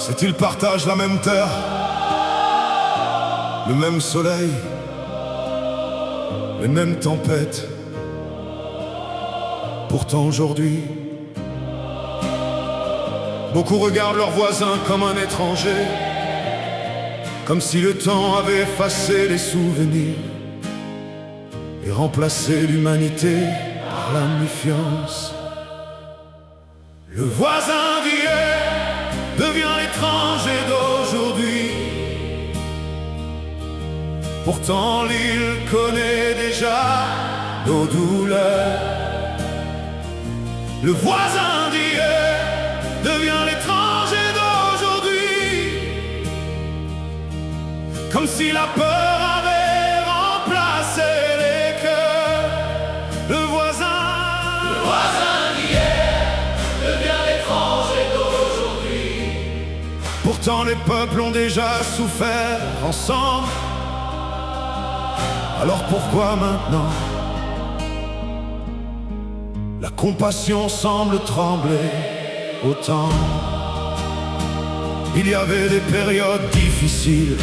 C'est ils partagent la même terre, le même soleil, les mêmes tempêtes. Pourtant aujourd'hui, beaucoup regardent leurs voisins comme un étranger, comme si le temps avait effacé les souvenirs et remplacé l'humanité par la méfiance. Le voisin d'hier devient l'étranger d'aujourd'hui. Pourtant l'île connaît déjà nos douleurs. Le voisin d'hier devient l'étranger d'aujourd'hui, comme si la peur avait remplacé les cœurs. Le voisin d'hier devient l'étranger d'aujourd'hui. Pourtant les peuples ont déjà souffert ensemble. Alors pourquoi maintenant la compassion semble trembler autant? Il y avait des périodes difficiles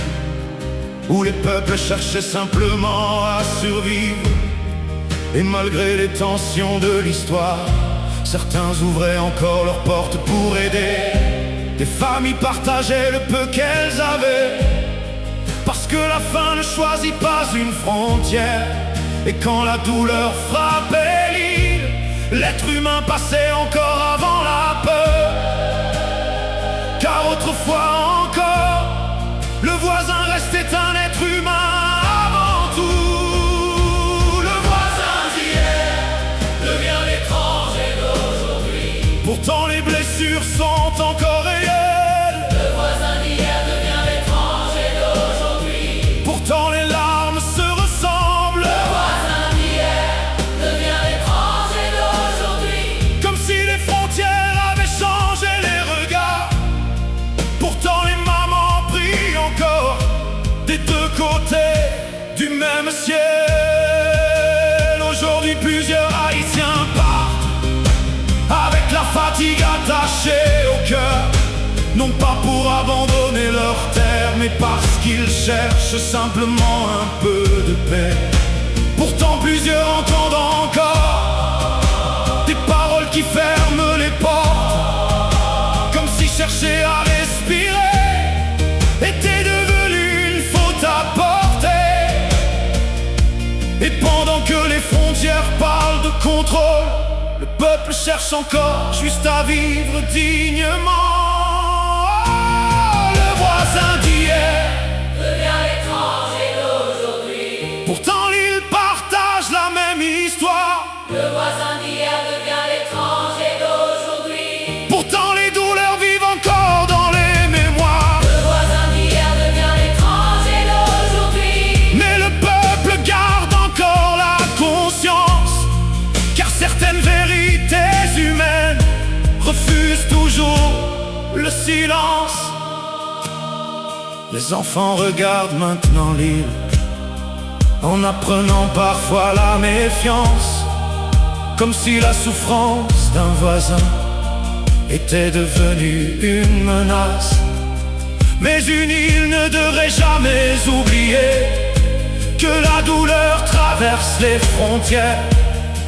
où les peuples cherchaient simplement à survivre. Et malgré les tensions de l'histoire, certains ouvraient encore leurs portes pour aider. Des familles partageaient le peu qu'elles avaient, parce que la faim ne choisit pas une frontière. Et quand la douleur frappait l'île, l'être humain passait encore avant la peur. Car autrefois encore, le voisin restait un être humain avant tout. Le voisin d'hier devient l'étranger d'aujourd'hui. Pourtant les blessures sont encore réelles. Le voisin d'hier devient l'étranger d'aujourd'hui. Pourtant les larmes se ressemblent. Le voisin d'hier devient l'étranger d'aujourd'hui. Comme si les frontières avaient changé les regards. Pourtant les mamans prient encore des deux côtés du même ciel. Aujourd'hui plusieurs Haïtiens partent avec la fatigue attachée au cœur, non pas pour abandonner leur terre, mais parce qu'ils cherchent simplement un peu de paix. Pourtant plusieurs entendent encore des paroles qui ferment les portes, comme si chercher à respirer était devenu une faute à porter. Et pendant que les frontières parlent de contrôle, le peuple cherche encore juste à vivre dignement. Le voisin d'hier Devient l'étranger d'aujourd'hui. pourtant l'île partage la même histoire. Le voisin d'hier devient l'étranger d'aujourd'hui. Pourtant les douleurs vivent encore dans les mémoires. Le voisin d'hier devient l'étranger d'aujourd'hui. Mais le peuple garde encore la conscience, car certaines vérités humaines refusent toujours le silence. Les enfants regardent maintenant l'île, en apprenant parfois la méfiance, comme si la souffrance d'un voisin était devenue une menace. Mais une île ne devrait jamais oublier que la douleur traverse les frontières.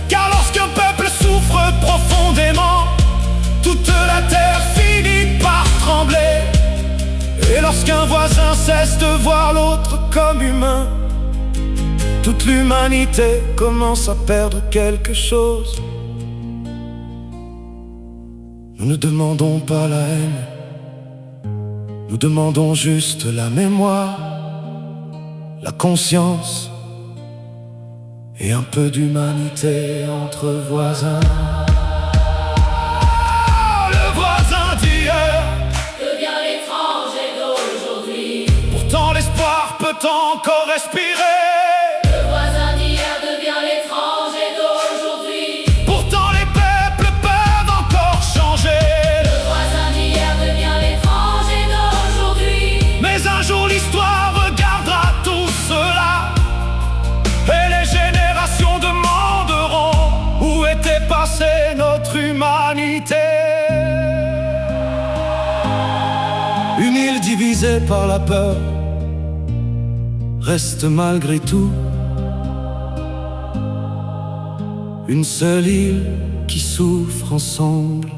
Car lorsqu'un peuple souffre profondément, toute la terre finit par trembler. Et lorsqu'un voisin cesse de voir l'autre comme humain, toute l'humanité commence à perdre quelque chose. Nous ne demandons pas la haine, nous demandons juste la mémoire, la conscience et un peu d'humanité entre voisins. Le voisin d'hier Devient l'étranger d'aujourd'hui. pourtant l'espoir peut encore respirer. Le voisin d'hier devient l'étranger d'aujourd'hui. Pourtant les peuples peuvent encore changer. Le voisin d'hier devient l'étranger d'aujourd'hui. Mais un jour l'histoire regardera tout cela, et les générations demanderont où était passée notre humanité. divisés par la peur, restent malgré tout une seule île qui souffre ensemble.